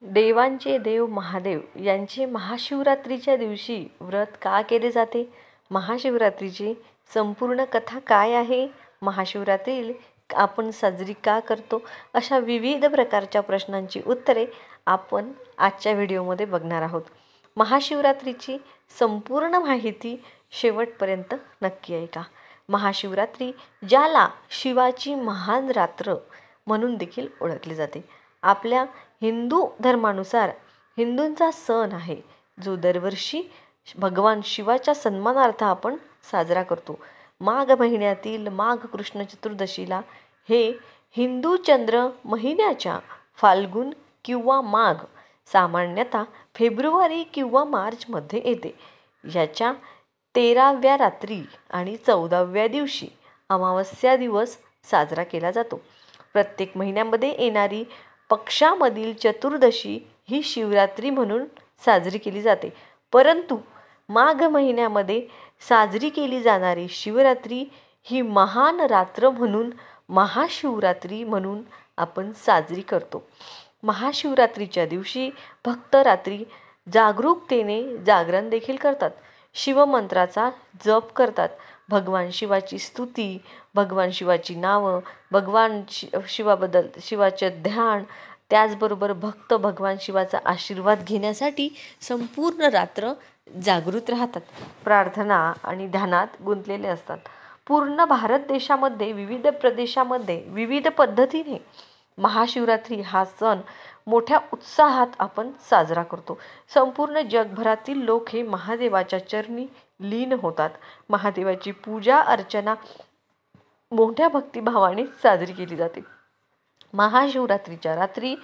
देवांचे देव महादेव यांचे महाशिवरात्रीच्या दिवशी व्रत का केले जाते? महाशिवरात्रीची संपूर्ण कथा काय आहे? महाशिवरात्री आपण साजरी का करतो? अशा विविध प्रकारच्या प्रश्नांची उत्तरे आपण आजच्या व्हिडिओमध्ये बघणार आहोत. महाशिवरात्रीची संपूर्ण माहिती शेवटपर्यंत नक्की ऐका. महाशिवरात्री, ज्याला शिवाची महान रात्र म्हणून देखील ओळखले जाते, आपल्या हिंदू धर्मानुसार हिंदूंचा सण आहे, जो दरवर्षी भगवान शिवाच्या सन्मानार्थ आपण साजरा करतो. माघ महिन्यातील माघ कृष्ण चतुर्दशीला हे हिंदू चंद्र महिन्याच्या फाल्गुन किंवा माघ, सामान्यतः फेब्रुवारी किंवा मार्चमध्ये येते. याच्या 13व्या रात्री आणि 14व्या दिवशी अमावस्या दिवस साजरा केला जातो. प्रत्येक महिन्यामध्ये येणारी पक्षामधील चतुर्दशी ही शिवरात्री म्हणून साजरी केली जाते. परंतु माघ महिन्यामध्ये साजरी केली जाणारी शिवरात्री ही महान रात्र म्हणून महाशिवरात्री म्हणून आपण साजरी करतो. महाशिवरात्रीच्या दिवशी भक्त रात्री जागरूकतेने जागरण देखील करतात. शिवमंत्राचा जप करतात. भगवान शिवाची स्तुती, भगवान शिवाची नावं, भगवान शिवाबद्दल शिवाचे ध्यान, त्याचबरोबर भक्त भगवान शिवाचा आशीर्वाद घेण्यासाठी संपूर्ण रात्र जागृत राहतात. प्रार्थना आणि ध्यानात गुंतलेले असतात. पूर्ण भारत देशामध्ये विविध प्रदेशामध्ये विविध पद्धतीने महाशिवरात्री हा सण मोठ्या उत्साहात आपण साजरा करतो. संपूर्ण जगभरातील लोक हे महादेवाच्या चरणी लीन होतात. महादेवाची पूजा अर्चना मोठ्या भक्तिभावाने साजरी केली जाते. महाशिवरात्रीच्या रात्री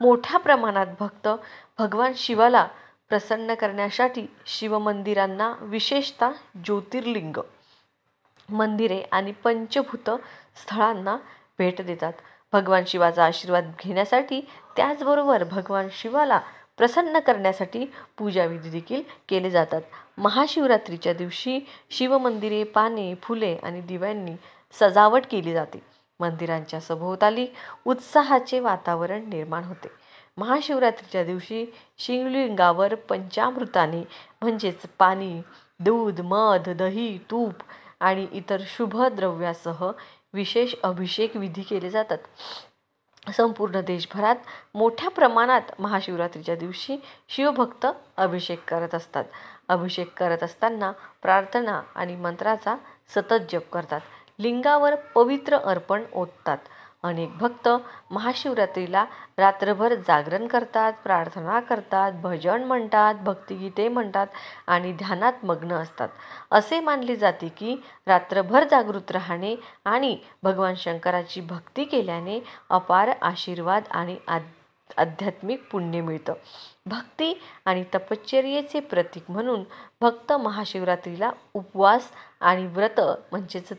मोठ्या प्रमाणात भक्त भगवान शिवाला प्रसन्न करण्यासाठी शिवमंदिरांना, विशेषतः ज्योतिर्लिंग मंदिरे आणि पंचभूत स्थळांना भेट देतात. भगवान शिवाचा आशीर्वाद घेण्यासाठी, त्याचबरोबर भगवान शिवाला प्रसन्न करण्यासाठी पूजाविधी देखील केले जातात. महाशिवरात्रीच्या दिवशी शिवमंदिरे पाने, फुले आणि दिव्यांनी सजावट केली जाते. मंदिरांच्या सभोवताली उत्साहाचे वातावरण निर्माण होते. महाशिवरात्रीच्या दिवशी शिवलिंगावर पंचामृताने म्हणजेच पाणी, दूध, मध, दही, तूप आणि इतर शुभ द्रव्यासह विशेष अभिषेक विधी केले जातात. संपूर्ण देशभरात मोठ्या प्रमाणात महाशिवरात्रीच्या दिवशी शिवभक्त अभिषेक करत असतात. अभिषेक करत असताना प्रार्थना आणि मंत्राचा सतत जप करतात. लिंगावर पवित्र अर्पण ओततात. अनेक भक्त महाशिवरात्रीला रात्रभर जागरण करतात, प्रार्थना करतात, भजन म्हणतात, भक्तिगीते म्हणतात आणि ध्यानात मग्न असतात. असे मानले जाते की रात्रभर जागृत राहणे आणि भगवान शंकराची भक्ती केल्याने अपार आशीर्वाद आणि आध्यात्मिक पुण्य मिळतं. भक्ती आणि तपश्चर्येचे प्रतीक म्हणून भक्त महाशिवरात्रीला उपवास आणि व्रत म्हणजेच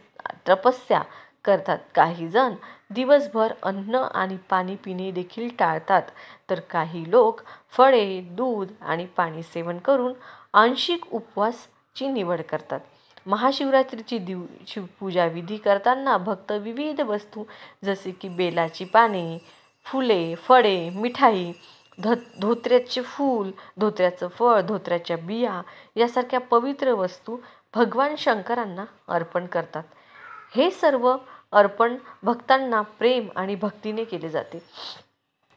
तपस्या करतात. काही जण दिवसभर अन्न आणि पाणी पिणे देखील टाळतात, तर काही लोक फळे, दूध आणि पाणी सेवन करून आंशिक उपवासाची निवड करतात. महाशिवरात्रीची पूजा विधी करताना भक्त विविध वस्तू जसे की बेलाची पाने, फुले, फळे, मिठाई, धोत्र्याचे फूल, धोत्र्याचं फळ, धोत्र्याच्या बिया यासारख्या पवित्र वस्तू भगवान शंकरांना अर्पण करतात. हे सर्व अर्पण भक्तांना प्रेम आणि भक्तीने केले जाते,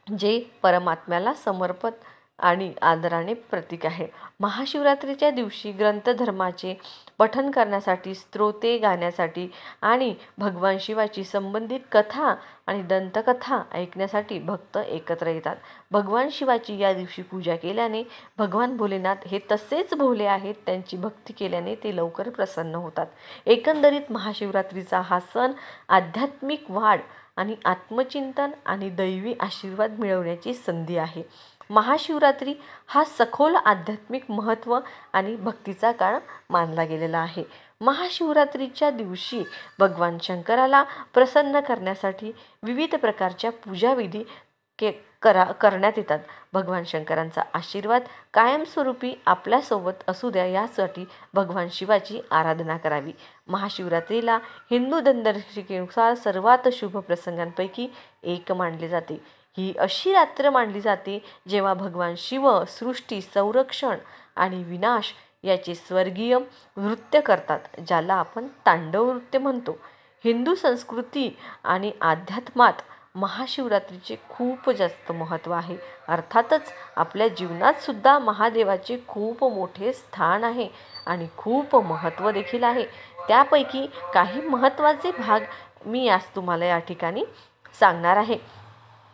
जे परमात्म्याला समर्पित आणि आदराने प्रतीक आहे. महाशिवरात्रीच्या दिवशी ग्रंथधर्माचे पठण करण्यासाठी, स्तोत्रे गाण्यासाठी आणि भगवान शिवाची संबंधित कथा आणि दंतकथा ऐकण्यासाठी भक्त एकत्र येतात. भगवान शिवाची या दिवशी पूजा केल्याने भगवान भोलेनाथ हे तसेच भोले आहेत, त्यांची भक्ती केल्याने ते लवकर प्रसन्न होतात. एकंदरीत महाशिवरात्रीचा हा सण आध्यात्मिक वाढ आणि आत्मचिंतन आणि दैवी आशीर्वाद मिळवण्याची संधी आहे. महाशिवरात्री हा सखोल आध्यात्मिक महत्त्व आणि भक्तीचा काळ मानला गेलेला आहे. महाशिवरात्रीच्या दिवशी भगवान शंकराला प्रसन्न करण्यासाठी विविध प्रकारच्या पूजाविधी करण्यात येतात. भगवान शंकरांचा आशीर्वाद कायमस्वरूपी आपल्यासोबत असू द्या, यासाठी भगवान शिवाची आराधना करावी. महाशिवरात्रीला हिंदू धनदर्शिकेनुसार सर्वात शुभ प्रसंगांपैकी एक मानले जाते. ही अशी रात्र मानली जाते जेव्हा भगवान शिव सृष्टी संरक्षण आणि विनाश याचे स्वर्गीय नृत्य करतात, ज्याला आपण तांडव नृत्य म्हणतो. हिंदू संस्कृती आणि अध्यात्मात महाशिवरात्रीचे खूप जास्त महत्त्व आहे. अर्थातच आपल्या जीवनात सुद्धा महादेवाचे खूप मोठे स्थान आहे आणि खूप महत्त्व देखील आहे. त्यापैकी काही महत्त्वाचे भाग मी आज तुम्हाला या ठिकाणी सांगणार आहे.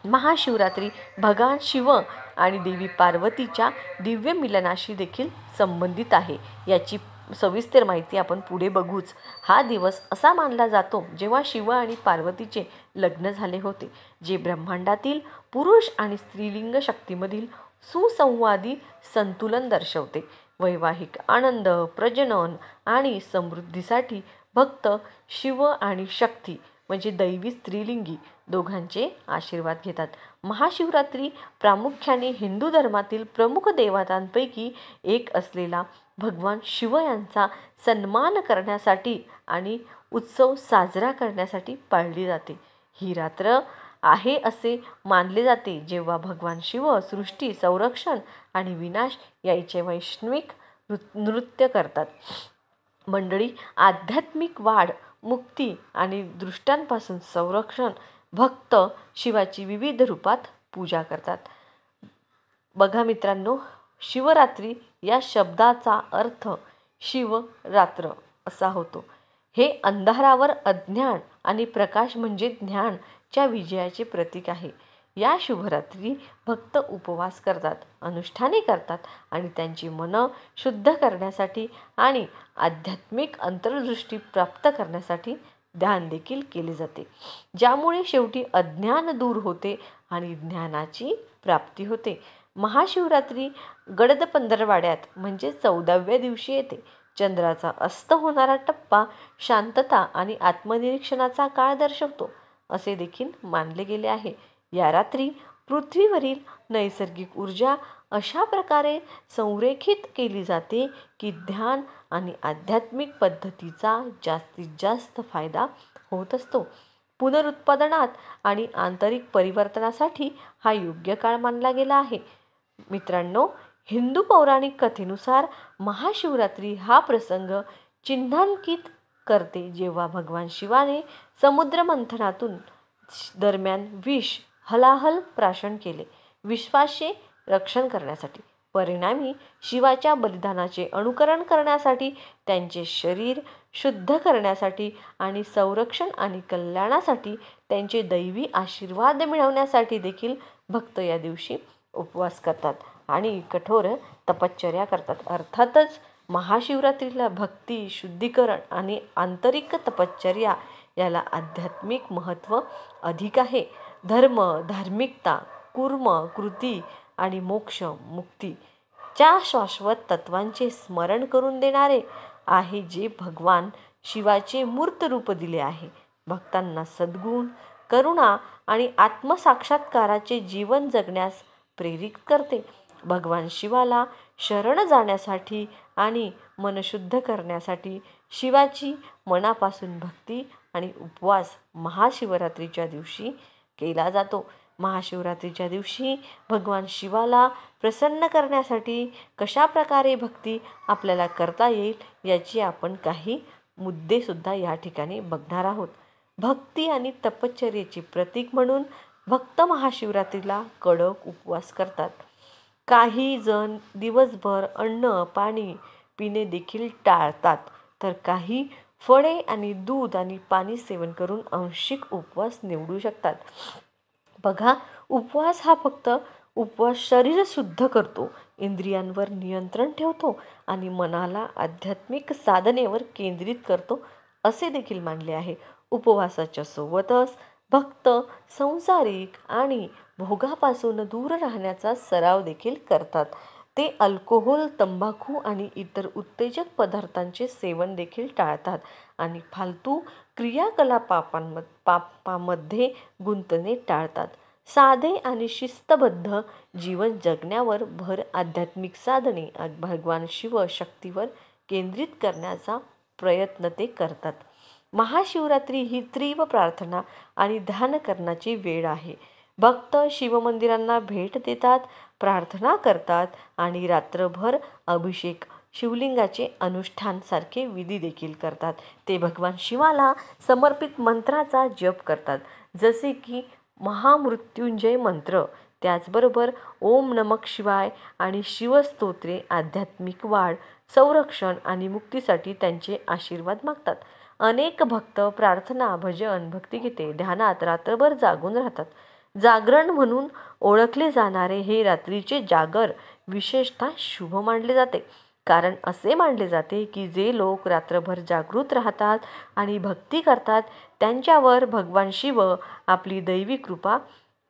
महाशिवरात्री भगवान शिव आणि देवी पार्वतीच्या दिव्य मिलनाशी देखील संबंधित आहे. याची सविस्तर माहिती आपण पुढे बघूच. हा दिवस असा मानला जातो जेव्हा शिव आणि पार्वतीचे लग्न झाले होते, जे ब्रह्मांडातील पुरुष आणि स्त्रीलिंग शक्तीमधील सुसंवादी संतुलन दर्शवते. वैवाहिक आनंद, प्रजनन आणि समृद्धीसाठी भक्त शिव आणि शक्ती म्हणजे दैवी स्त्रीलिंगी दोघांचे आशीर्वाद घेतात. महाशिवरात्री प्रामुख्याने हिंदू धर्मातील प्रमुख देवतांपैकी एक असलेला भगवान शिव यांचा सन्मान करण्यासाठी आणि उत्सव साजरा करण्यासाठी पाळली जाते. ही रात्र आहे असे मानले जाते जेव्हा भगवान शिव सृष्टी संरक्षण आणि विनाश याचे वैश्विक नृत्य करतात. मंडळी, आध्यात्मिक वाढ, मुक्ती आणि दृष्टांपासून संरक्षण भक्त शिवाची विविध रूपात पूजा करतात. बघा मित्रांनो, शिवरात्री या शब्दाचा अर्थ शिवरात्र असा होतो. हे अंधारावर अज्ञान आणि प्रकाश म्हणजे ज्ञानच्या विजयाचे प्रतीक आहे. या शुभरात्री भक्त उपवास करतात, अनुष्ठाने करतात आणि त्यांची मनं शुद्ध करण्यासाठी आणि आध्यात्मिक अंतर्दृष्टी प्राप्त करण्यासाठी ध्यान देखील केले जाते, ज्यामुळे शेवटी अज्ञान दूर होते आणि ज्ञानाची प्राप्ती होते. महाशिवरात्री गडद पंधरवाड्यात म्हणजे 14व्या दिवशी येते. चंद्राचा अस्त होणारा टप्पा शांतता आणि आत्मनिरीक्षणाचा काळ दर्शवतो असे देखील मानले गेले आहे. या रात्री पृथ्वीवरील नैसर्गिक ऊर्जा अशा प्रकारे संरेखित केली जाते की ध्यान आणि आध्यात्मिक पद्धतीचा जास्तीत जास्त फायदा होत असतो. पुनरुत्पादनात आणि आंतरिक परिवर्तनासाठी हा योग्य काळ मानला गेला आहे. मित्रांनो, हिंदू पौराणिक कथेनुसार महाशिवरात्री हा प्रसंग चिन्हांकित करते जेव्हा भगवान शिवाने समुद्र मंथनातून दरम्यान विष हलाहल प्राशन केले विश्वाचे रक्षण करण्यासाठी. परिणामी शिवाच्या बलिदानाचे अनुकरण करण्यासाठी, त्यांचे शरीर शुद्ध करण्यासाठी आणि संरक्षण आणि कल्याणासाठी त्यांचे दैवी आशीर्वाद मिळवण्यासाठी देखील भक्त या दिवशी उपवास करतात आणि कठोर तपश्चर्या करतात. अर्थातच महाशिवरात्रीला भक्ती, शुद्धीकरण आणि आंतरिक तपश्चर्या याला आध्यात्मिक महत्त्व अधिक आहे. धर्म, धार्मिकता, कुर्म, कृती आणि मोक्ष, मुक्ती च्या शाश्वत तत्वांचे स्मरण करून देणारे आहे, जे भगवान शिवाचे मूर्त रूप दिले आहे. भक्तांना सद्गुण, करुणा आणि आत्मसाक्षात्काराचे जीवन जगण्यास प्रेरित करते. भगवान शिवाला शरण जाण्यासाठी आणि मन शुद्ध करण्यासाठी शिवाची मनापासून भक्ती आणि उपवास महाशिवरात्रीच्या दिवशी केला जातो. महाशिवरात्रीच्या दिवशी भगवान शिवाला प्रसन्न करण्यासाठी कशा प्रकारे भक्ती आपल्याला करता येईल याची आपण काही मुद्देसुद्धा या ठिकाणी बघणार आहोत. भक्ती आणि तपश्चर्येचे प्रतीक म्हणून भक्त महाशिवरात्रीला कडक उपवास करतात. काही जण दिवसभर अन्न पाणी पिणे देखील टाळतात, तर काही फळे आणि दूध आणि पाणी सेवन करून आंशिक उपवास निवडू शकतात. बघा, उपवास हा फक्त उपवास शरीर शुद्ध करतो, इंद्रियांवर नियंत्रण ठेवतो आणि मनाला आध्यात्मिक साधनेवर केंद्रित करतो असे देखील मानले आहे. उपवासाच्या सोबतच भक्त संसारिक आणि भोगापासून दूर राहण्याचा सराव देखील करतात. ते अल्कोहोल, तंबाखू आणि इतर उत्तेजक पदार्थांचे सेवन देखील टाळतात आणि फालतू क्रियाकलापांमध्ये गुंतणे टाळतात. साधे आणि शिस्तबद्ध जीवन जगण्यावर भर आध्यात्मिक साधने भगवान शिव शक्तीवर केंद्रित करण्याचा प्रयत्न ते करतात. महाशिवरात्री ही तीव्र प्रार्थना आणि ध्यान करण्याची वेळ आहे. भक्त शिवमंदिरांना भेट देतात, प्रार्थना करतात आणि रात्रभर अभिषेक, शिवलिंगाचे अनुष्ठान सारखे विधी देखील करतात. ते भगवान शिवाला समर्पित मंत्राचा जप करतात, जसे की महामृत्युंजय मंत्र. त्याचबरोबर ओम नमः शिवाय आणि शिवस्तोत्रे आध्यात्मिक वाढ, संरक्षण आणि मुक्तीसाठी त्यांचे आशीर्वाद मागतात. अनेक भक्त प्रार्थना, भजन, भक्तिगीते, ध्यानात रात्रभर जागून राहतात. जागरण म्हणून ओळखले जाणारे हे रात्रीचे जागर विशेषतः शुभ मानले जाते, कारण असे मानले जाते की जे लोक रात्रभर जागृत राहतात आणि भक्ती करतात त्यांच्यावर भगवान शिव आपली दैवी कृपा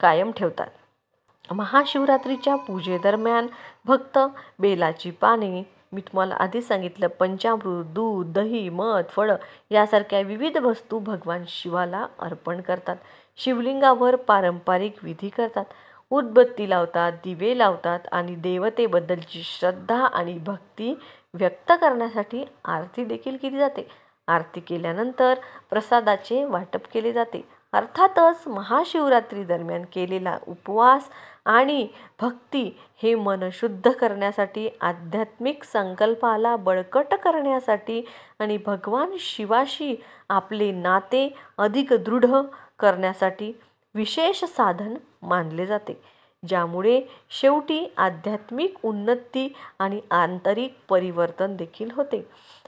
कायम ठेवतात. महाशिवरात्रीच्या पूजेदरम्यान भक्त बेलाची पाने, मी तुम्हाला आधी सांगितलं, पंचामृत, दूध, दही, मध, फळं यासारख्या विविध वस्तू भगवान शिवाला अर्पण करतात. शिवलिंगावर पारंपरिक विधी करतात, उदबत्ती लावतात, दिवे लावतात आणि देवतेबद्दलची श्रद्धा आणि भक्ती व्यक्त करण्यासाठी आरती देखील केली जाते. आरती केल्यानंतर प्रसादाचे वाटप केले जाते. अर्थातच महाशिवरात्री दरम्यान केलेला उपवास आणि भक्ती हे मन शुद्ध करण्यासाठी, आध्यात्मिक संकल्पाला बळकट करण्यासाठी आणि भगवान शिवाशी आपले नाते अधिक दृढ करण्यासाठी विशेष साधन मानले जाते, ज्यामुळे शेवटी आध्यात्मिक उन्नती आणि आंतरिक परिवर्तन देखील होते.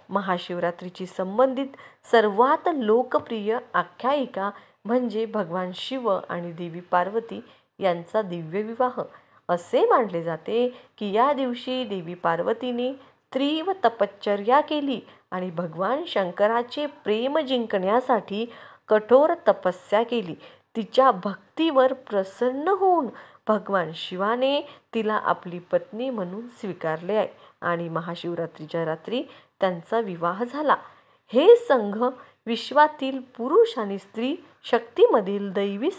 महाशिवरात्रीशी संबंधित सर्वात लोकप्रिय आख्यायिका म्हणजे भगवान शिव आणि देवी पार्वती यांचा दिव्य विवाह. असे मानले जाते की या दिवशी देवी पार्वतीने तीव्र तपश्चर्या केली आणि भगवान शंकराचे प्रेम जिंकण्यासाठी कठोर तपस्या केली. तिच्या भक्तीवर प्रसन्न होऊन भगवान शिवाने तिला आपली पत्नी म्हणून स्वीकारले आहे आणि महाशिवरात्रीच्या रात्री त्यांचा विवाह झाला. हे संघ विश्वातील पुरुष आणि स्त्री शक्तीमधील दैवी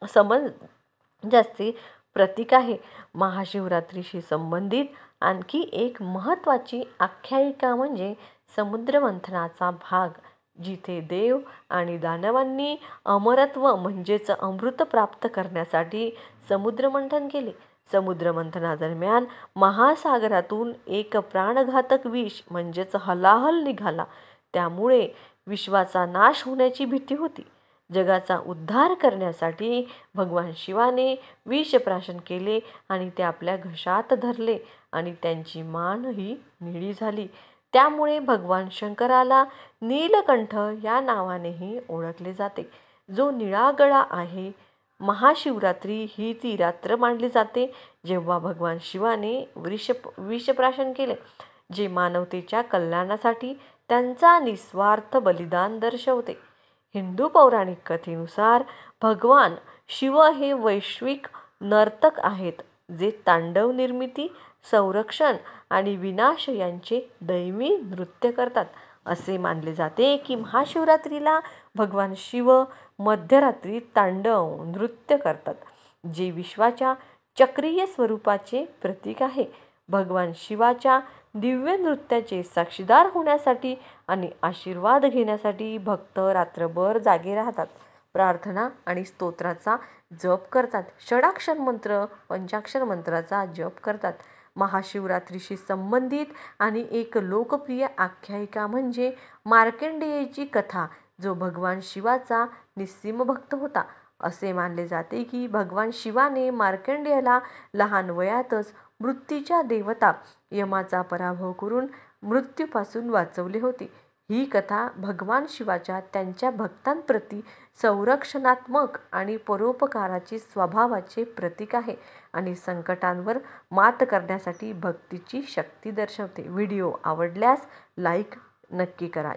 समंजसचे प्रतीक आहे. महाशिवरात्रीशी संबंधित आणखी एक महत्त्वाची आख्यायिका म्हणजे समुद्रमंथनाचा भाग, जिथे देव आणि दानवांनी अमरत्व म्हणजेच अमृत प्राप्त करण्यासाठी समुद्रमंथन केले. समुद्रमंथनादरम्यान महासागरातून एक प्राणघातक विष म्हणजेच हलाहल निघाला. त्यामुळे विश्वाचा नाश होण्याची भीती होती. जगाचा उद्धार करण्यासाठी भगवान शिवाने विषप्राशन केले आणि ते आपल्या घशात धरले आणि त्यांची मानही निळी झाली. त्यामुळे भगवान शंकराला नीलकंठ या नावानेही ओळखले जाते, जो निळा गळा आहे. महाशिवरात्री ही ती रात्र मानली जाते जेव्हा भगवान शिवाने विषप्राशन केले, जे मानवतेच्या कल्याणासाठी त्यांचा निस्वार्थ बलिदान दर्शवते. हिंदू पौराणिक कथेनुसार भगवान शिव हे वैश्विक नर्तक आहेत, जे तांडव निर्मिती, संरक्षण आणि विनाश यांचे दैवी नृत्य करतात. असे मानले जाते की महाशिवरात्रीला भगवान शिव मध्यरात्री तांडव नृत्य करतात, जे विश्वाच्या चक्रीय स्वरूपाचे प्रतीक आहे. भगवान शिवाच्या दिव्य नृत्याचे साक्षीदार होण्यासाठी आणि आशीर्वाद घेण्यासाठी भक्त रात्रभर जागे राहतात, प्रार्थना आणि स्तोत्राचा जप करतात, षडाक्षर मंत्र, पंचाक्षर मंत्राचा जप करतात. महाशिवरात्रीशी संबंधित आणि एक लोकप्रिय आख्यायिका म्हणजे मार्कंडेयाची कथा, जो भगवान शिवाचा निस्सीम भक्त होता. असे मानले जाते की भगवान शिवाने मार्कंडेयाला लहान वयातच मृत्यूच्या देवता यमाचा पराभव करून मृत्यूपासून वाचवले होते. ही कथा भगवान शिवाच्या त्यांच्या भक्तांप्रती संरक्षणात्मक आणि परोपकाराची स्वभावाचे प्रतीक आहे आणि संकटांवर मात करण्यासाठी भक्तीची शक्ती दर्शवते. व्हिडिओ आवडल्यास लाईक नक्की करा.